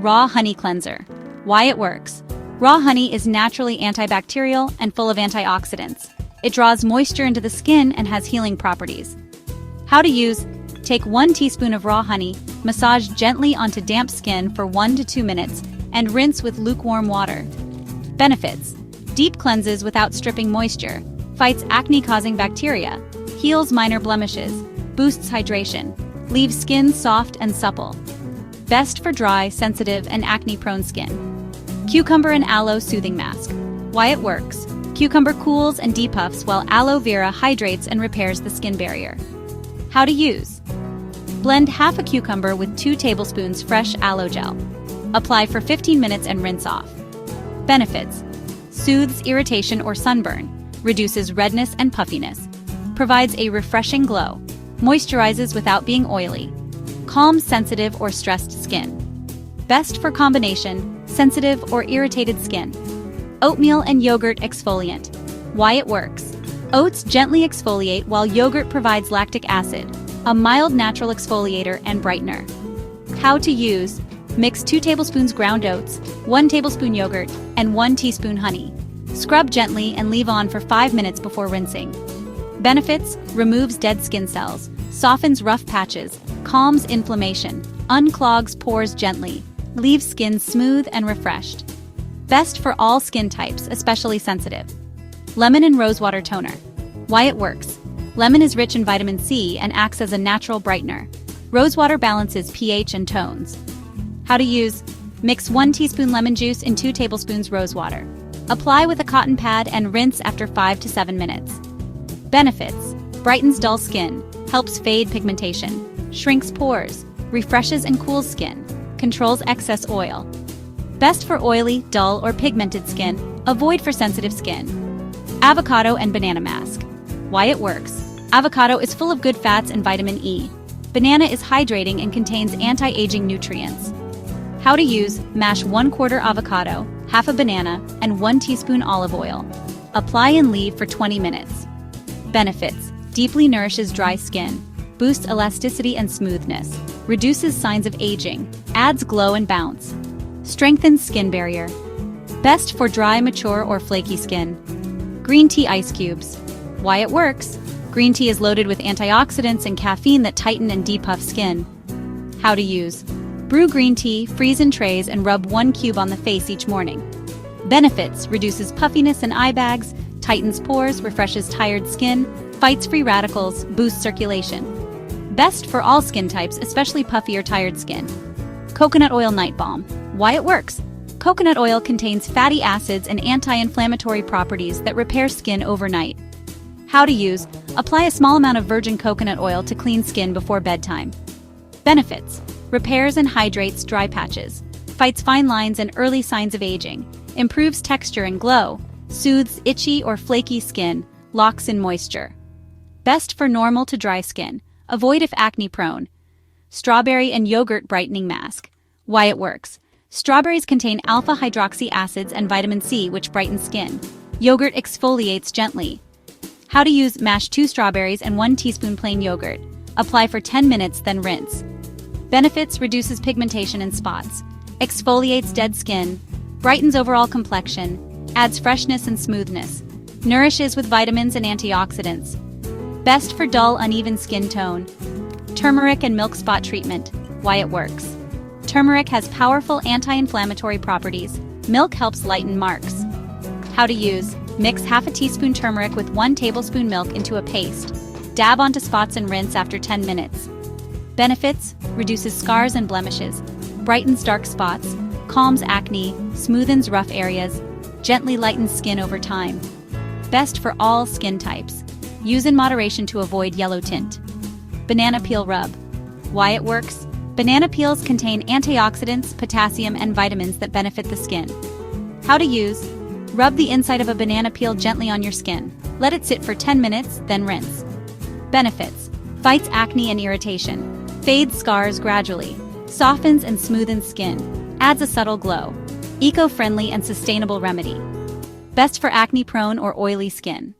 Raw Honey Cleanser. Why it works. Raw honey is naturally antibacterial and full of antioxidants. It draws moisture into the skin and has healing properties. How to use. Take 1 teaspoon of raw honey, massage gently onto damp skin for 1 to 2 minutes, and rinse with lukewarm water. Benefits. Deep cleanses without stripping moisture, fights acne-causing bacteria, heals minor blemishes, boosts hydration, leaves skin soft and supple. Best for dry, sensitive, and acne-prone skin. Cucumber and Aloe Soothing Mask. Why it works. Cucumber cools and depuffs while aloe vera hydrates and repairs the skin barrier. How to use. Blend half a cucumber with 2 tablespoons fresh aloe gel. Apply for 15 minutes and rinse off. Benefits. Soothes irritation or sunburn, reduces redness and puffiness, provides a refreshing glow, moisturizes without being oily, calms sensitive or stressed skin. Best for combination, sensitive or irritated skin. Oatmeal and yogurt exfoliant. Why it works. Oats gently exfoliate while yogurt provides lactic acid, a mild natural exfoliator and brightener. How to use. Mix 2 tablespoons ground oats, 1 tablespoon yogurt, and 1 teaspoon honey. Scrub gently and leave on for 5 minutes before rinsing. Benefits. Removes dead skin cells, softens rough patches, calms inflammation, unclogs pores gently, leaves skin smooth and refreshed. Best for all skin types, especially sensitive. Lemon and rosewater toner. Why it works. Lemon is rich in vitamin C and acts as a natural brightener. Rosewater balances pH and tones. How to use. Mix 1 teaspoon lemon juice in 2 tablespoons rosewater. Apply with a cotton pad and rinse after 5 to 7 minutes. Benefits. Brightens dull skin, helps fade pigmentation, shrinks pores, refreshes and cools skin, controls excess oil. Best for oily, dull, or pigmented skin, avoid for sensitive skin. Avocado and banana mask. Why it works. Avocado is full of good fats and vitamin E. Banana is hydrating and contains anti-aging nutrients. How to use. Mash 1/4 avocado, half a banana, and 1 teaspoon olive oil. Apply and leave for 20 minutes. Benefits. Deeply nourishes dry skin, boosts elasticity and smoothness, reduces signs of aging, adds glow and bounce, strengthens skin barrier. Best for dry, mature, or flaky skin. Green tea ice cubes. Why it works. Green tea is loaded with antioxidants and caffeine that tighten and depuff skin. How to use. Brew green tea, freeze in trays, and rub 1 cube on the face each morning. Benefits. Reduces puffiness and eye bags, tightens pores, refreshes tired skin, fights free radicals, boosts circulation. Best for all skin types, especially puffy or tired skin. Coconut oil night balm. Why it works. Coconut oil contains fatty acids and anti-inflammatory properties that repair skin overnight. How to use. Apply a small amount of virgin coconut oil to clean skin before bedtime. Benefits. Repairs and hydrates dry patches, fights fine lines and early signs of aging, improves texture and glow, soothes itchy or flaky skin, locks in moisture. Best for normal to dry skin, avoid if acne-prone. Strawberry and yogurt brightening mask. Why it works. Strawberries contain alpha-hydroxy acids and vitamin C, which brighten skin. Yogurt exfoliates gently. How to use. Mash 2 strawberries and 1 teaspoon plain yogurt. Apply for 10 minutes, then rinse. Benefits. Reduces pigmentation and spots, exfoliates dead skin, brightens overall complexion, adds freshness and smoothness, nourishes with vitamins and antioxidants. Best for dull, uneven skin tone. Turmeric and milk spot treatment. Why it works. Turmeric has powerful anti-inflammatory properties. Milk helps lighten marks. How to use. Mix half a teaspoon turmeric with 1 tablespoon milk into a paste. Dab onto spots and rinse after 10 minutes. Benefits. Reduces scars and blemishes, brightens dark spots, calms acne, smoothens rough areas, gently lightens skin over time. Best for all skin types. Use in moderation to avoid yellow tint. Banana peel rub. Why it works. Banana peels contain antioxidants, potassium, and vitamins that benefit the skin. How to use. Rub the inside of a banana peel gently on your skin. Let it sit for 10 minutes, then rinse. Benefits. Fights acne and irritation. Fades scars gradually. Softens and smoothens skin. Adds a subtle glow. Eco-friendly and sustainable remedy. Best for acne-prone or oily skin.